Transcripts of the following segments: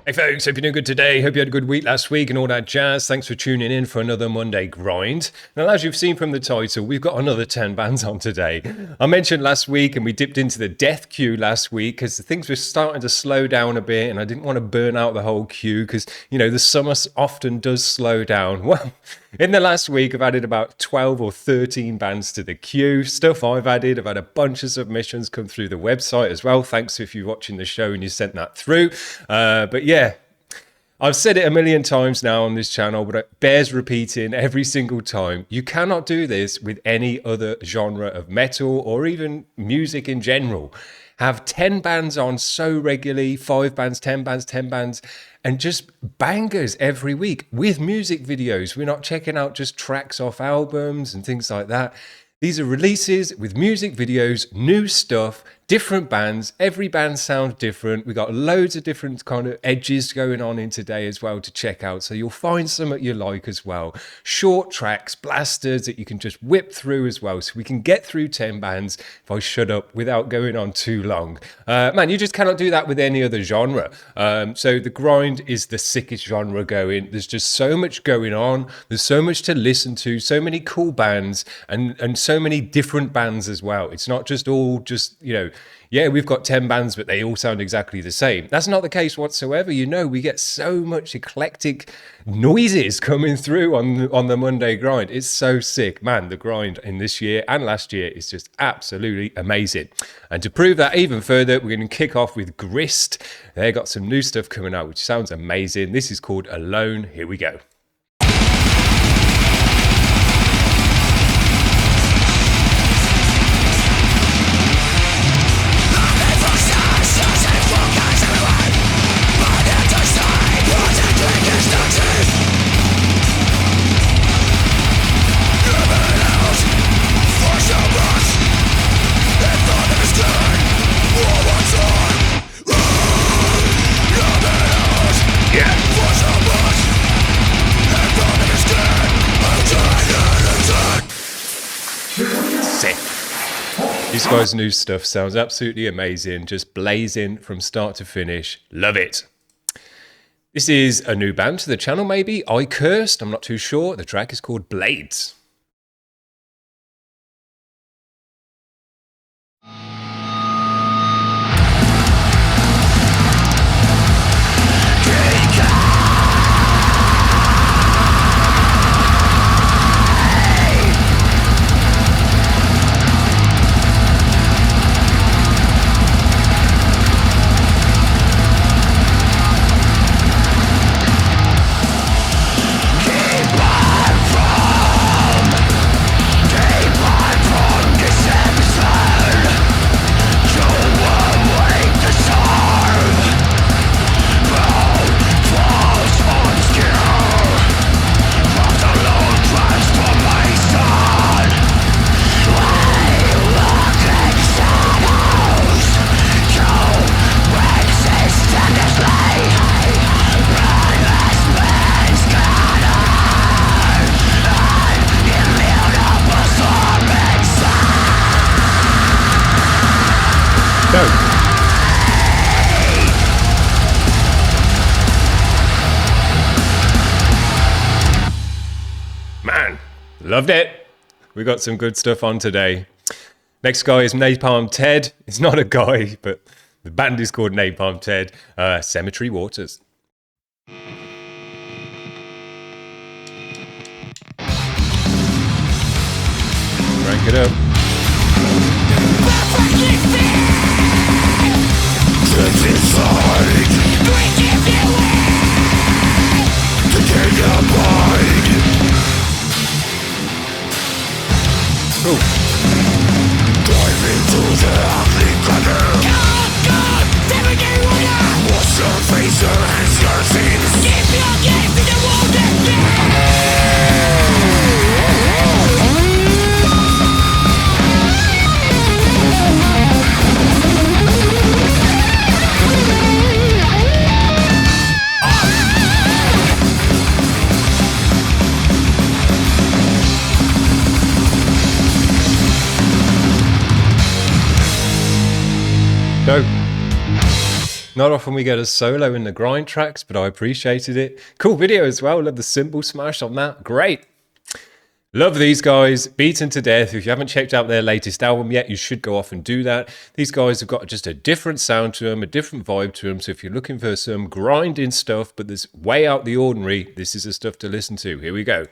Hey folks, hope you're doing good today. Hope you had a good week last week and all that jazz. Thanks for tuning in for another Monday grind. Now, as you've seen from the title, we've got another 10 bands on today. I mentioned last week and we dipped into the death queue last week because things were starting to slow down a bit and I didn't want to burn out the whole queue because, you know, the summer often does slow down. Well, in the last week, I've added about 12 or 13 bands to the queue. Stuff I've added. I've had a bunch of submissions come through the website as well. Thanks if you're watching the show and you sent that through. But yeah, I've said it a million times now on this channel, but it bears repeating every single time. You cannot do this with any other genre of metal or even music in general. Have 10 bands on so regularly, 5 bands, 10 bands, 10 bands, and just bangers every week with music videos. We're not checking out just tracks off albums and things like that. These are releases with music videos, new stuff, different bands. Every band sounds different. We got loads of different kind of edges going on in today as well to check out. So you'll find some that you like as well. Short tracks, blasters that you can just whip through as well. So we can get through 10 bands if I shut up without going on too long. Man, you just cannot do that with any other genre. So the grind is the sickest genre going. There's just so much going on. There's so much to listen to, so many cool bands and so many different bands as well. It's not just all just, you know, yeah, we've got 10 bands, but they all sound exactly the same. That's not the case whatsoever. You know, we get so much eclectic noises coming through on the Monday grind. It's so sick. Man, the grind in this year and last year is just absolutely amazing. And to prove that even further, we're going to kick off with GRIST. They got some new stuff coming out, which sounds amazing. This is called Alone. Here we go. This guy's new stuff sounds absolutely amazing, just blazing from start to finish. Love it. This is a new band to the channel, maybe. I Cursed, I'm not too sure. The track is called Blades. Man, loved it. We got some good stuff on today. Next guy is Napalm Ted. It's not a guy, but the band is called Napalm Ted. Cemetery Waters. Crank it up. Cool. Dive into the ugly gutter. Wash your face, your hands, your sins. Keep your gaze in the water. Go. Not often we get a solo in the grind tracks, but I appreciated it. Cool video as well. Love the cymbal smash on that. Great. Love these guys, Beaten to Death. If you haven't checked out their latest album yet, you should go off and do that. These guys have got just a different sound to them, a different vibe to them. So if you're looking for some grinding stuff, but there's way out the ordinary, this is the stuff to listen to. Here we go.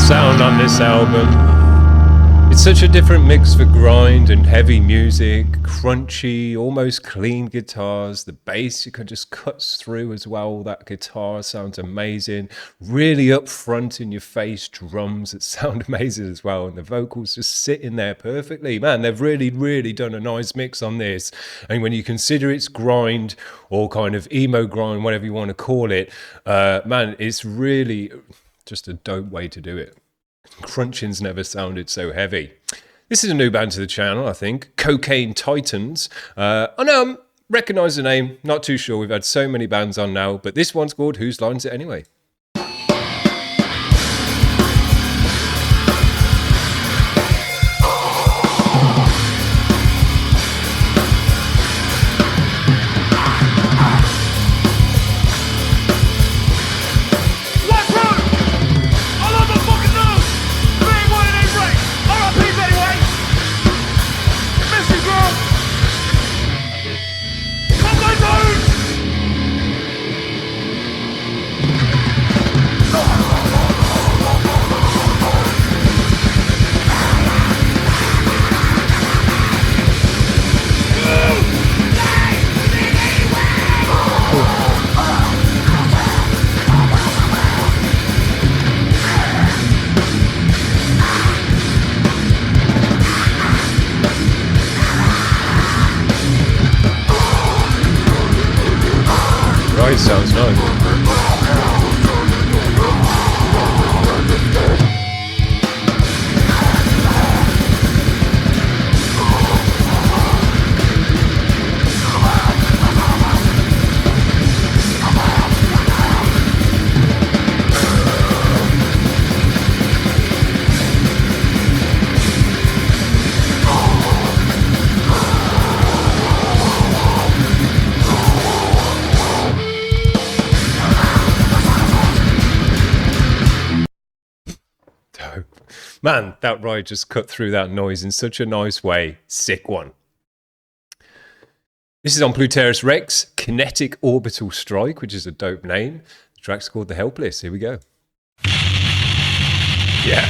Sound on this album. It's such a different mix for grind and heavy music, crunchy, almost clean guitars. The bass you can just cuts through as well. That guitar sounds amazing. Really up front in your face drums that sound amazing as well. And the vocals just sit in there perfectly. Man, they've really done a nice mix on this. And when you consider it's grind or kind of emo grind, whatever you want to call it, man, it's really just a dope way to do it. Crunching's never sounded so heavy. This is a new band to the channel, I think. Cocaine Titans. I know, recognise the name, not too sure. We've had so many bands on now, but this one's called Whose Line's It Anyway? Sounds nice. Man, that ride just cut through that noise in such a nice way. Sick one. This is on Pluteris Rex, Kinetic Orbital Strike, which is a dope name. The track's called The Helpless. Here we go. Yeah.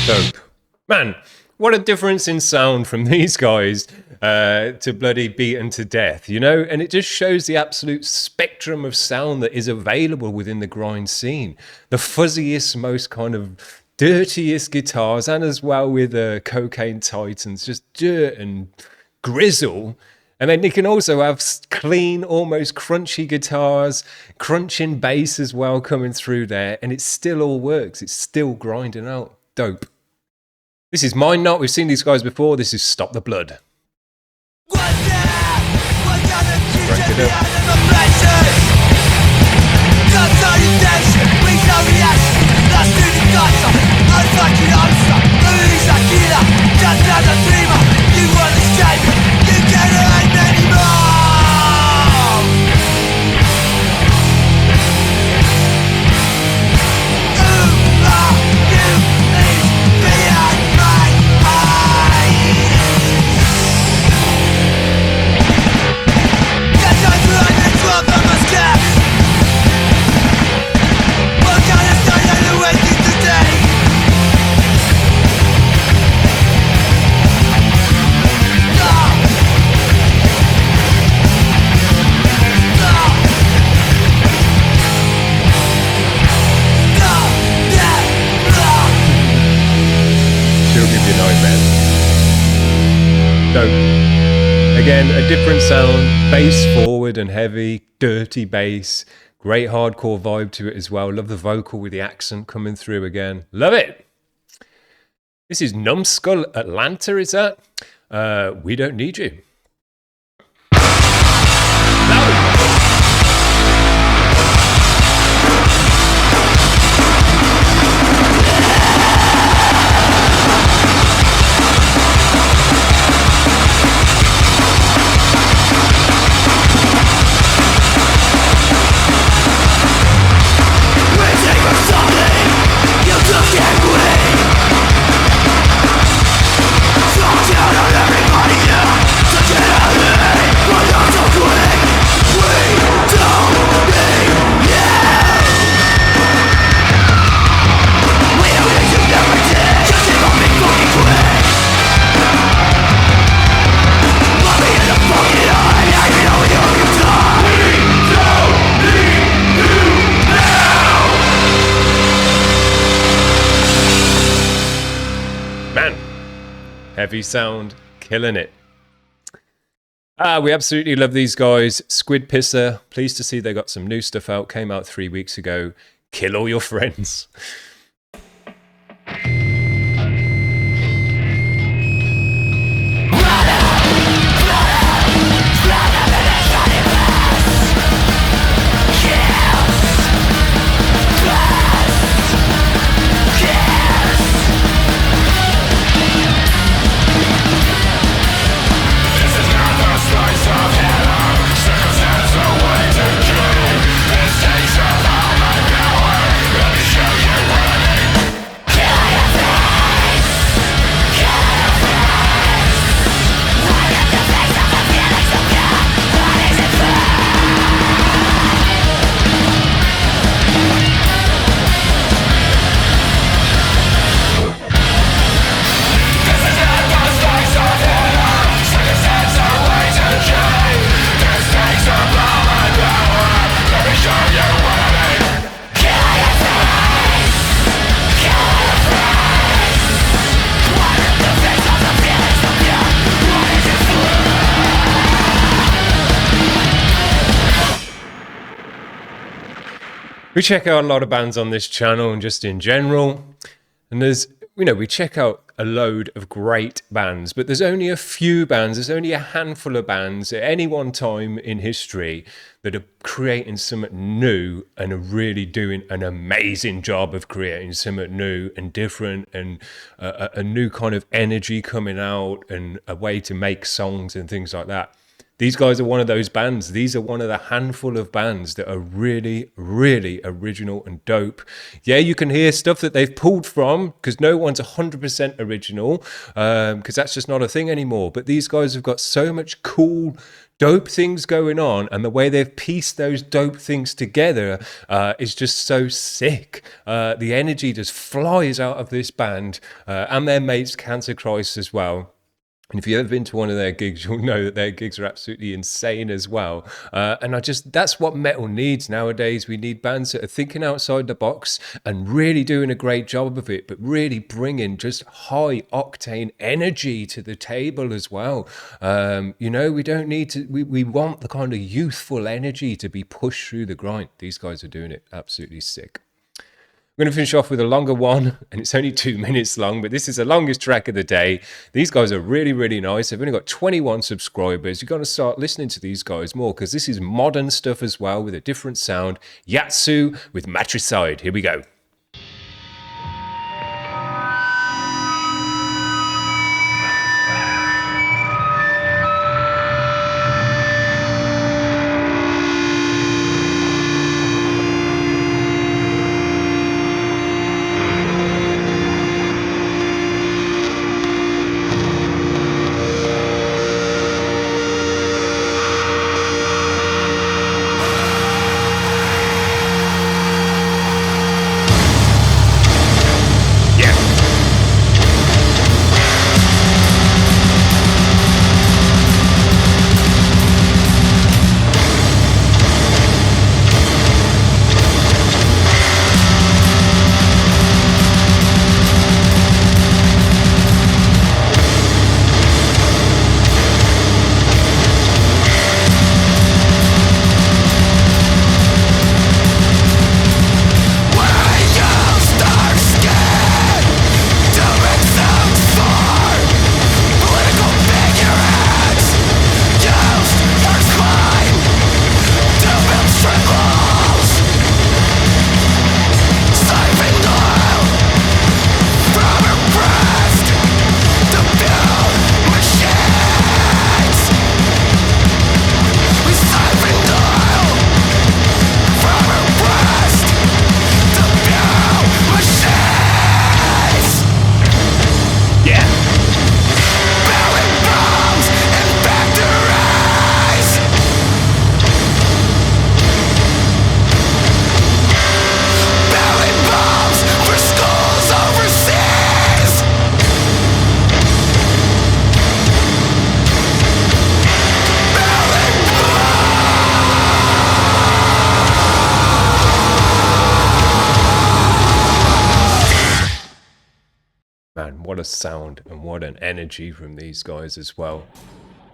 Dope. Man, what a difference in sound from these guys to bloody Beaten to Death, you know? And it just shows the absolute spectrum of sound that is available within the grind scene. The fuzziest, most kind of dirtiest guitars, and as well with Cocaine Titans, just dirt and grizzle. And then you can also have clean, almost crunchy guitars, crunching bass as well coming through there, and it still all works. It's still grinding out. Dope. This is Mind Not. We've seen these guys before. This is Stop the Blood. Break it up. Again, a different sound, bass forward and heavy, dirty bass, great hardcore vibe to it as well. Love the vocal with the accent coming through again. Love it. This is Numbskull Atlanta, is that? We Don't Need You. Heavy sound, killing it. We absolutely love these guys. SQUID Pisser, pleased to see they got some new stuff out. Came out 3 weeks ago. Kill all your friends. We check out a lot of bands on this channel and just in general, and there's, you know, we check out a load of great bands, but there's only a few bands, there's only a handful of bands at any one time in history that are creating something new and are really doing an amazing job of creating something new and different and a new kind of energy coming out and a way to make songs and things like that. These guys are one of those bands. These are one of the handful of bands that are really, really original and dope. Yeah, you can hear stuff that they've pulled from, because no one's 100% original, because that's just not a thing anymore. But these guys have got so much cool, dope things going on, and the way they've pieced those dope things together is just so sick. The energy just flies out of this band, and their mates Cancer Christ as well. And if you've ever been to one of their gigs, you'll know that their gigs are absolutely insane as well. And that's what metal needs nowadays. We need bands that are thinking outside the box and really doing a great job of it, but really bringing just high octane energy to the table as well. We don't need to, we want the kind of youthful energy to be pushed through the grind. These guys are doing it absolutely sick. We're going to finish off with a longer one, and it's only 2 minutes long, but this is the longest track of the day. These guys are really, really nice. They've only got 21 subscribers. You've got to start listening to these guys more, because this is modern stuff as well with a different sound. Yatsu with Matricide. Here we go. Man, what a sound and what an energy from these guys as well.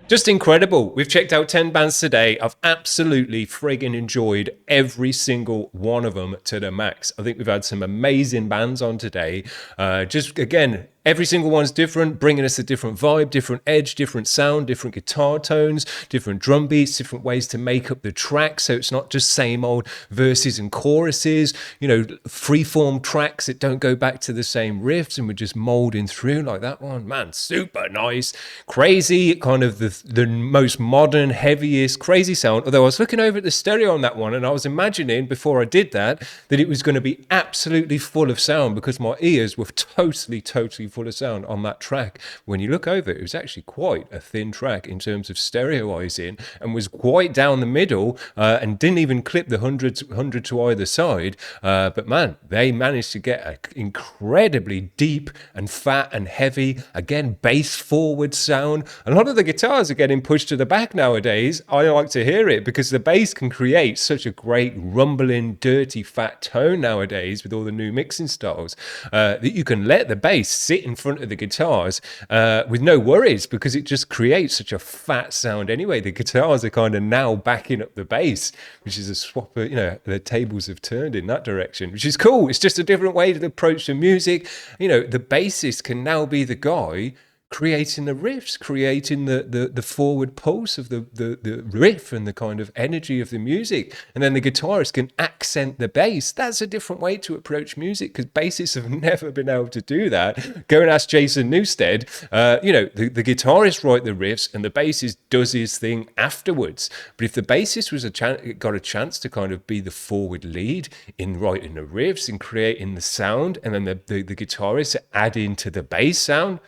Just incredible. We've checked out 10 bands today. I've absolutely friggin' enjoyed every single one of them to the max. I think we've had some amazing bands on today. Just again, every single one's different, bringing us a different vibe, different edge, different sound, different guitar tones, different drum beats, different ways to make up the track. So it's not just same old verses and choruses, freeform tracks that don't go back to the same riffs and we're just molding through like that one. Man, super nice, crazy, kind of the most modern, heaviest, crazy sound. Although I was looking over at the stereo on that one and I was imagining before I did that it was going to be absolutely full of sound because my ears were totally full of sound on that track. When you look over it was actually quite a thin track in terms of stereoizing and was quite down the middle and didn't even clip the 100 to either side. But man, they managed to get an incredibly deep and fat and heavy, again, bass forward sound. A lot of the guitars are getting pushed to the back nowadays. I like to hear it because the bass can create such a great rumbling, dirty, fat tone nowadays with all the new mixing styles that you can let the bass sit in front of the guitars with no worries because it just creates such a fat sound anyway. The guitars are kind of now backing up the bass, which is a swap of, the tables have turned in that direction, which is cool. It's just a different way to approach the music. The bassist can now be the guy creating the riffs, creating the forward pulse of the riff and the kind of energy of the music. And then the guitarist can accent the bass. That's a different way to approach music, because bassists have never been able to do that. Go and ask Jason Newsted. The guitarist write the riffs and the bassist does his thing afterwards. But if the bassist was got a chance to kind of be the forward lead in writing the riffs and creating the sound, and then the guitarist adding to the bass sound,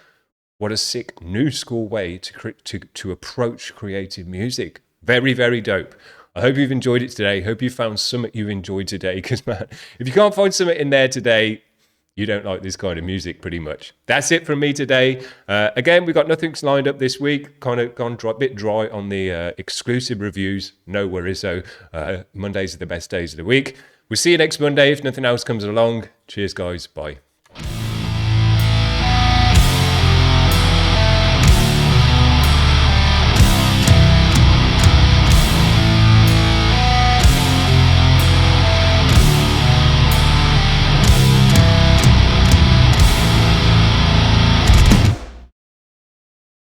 what a sick new school way to approach creative music. Very, very dope. I hope you've enjoyed it today. Hope you found something you enjoyed today, because, man, if you can't find something in there today, you don't like this kind of music, pretty much. That's it from me today. Again, we've got nothing lined up this week. Kind of gone a bit dry on the exclusive reviews. No worries, though. Mondays are the best days of the week. We'll see you next Monday if nothing else comes along. Cheers, guys. Bye.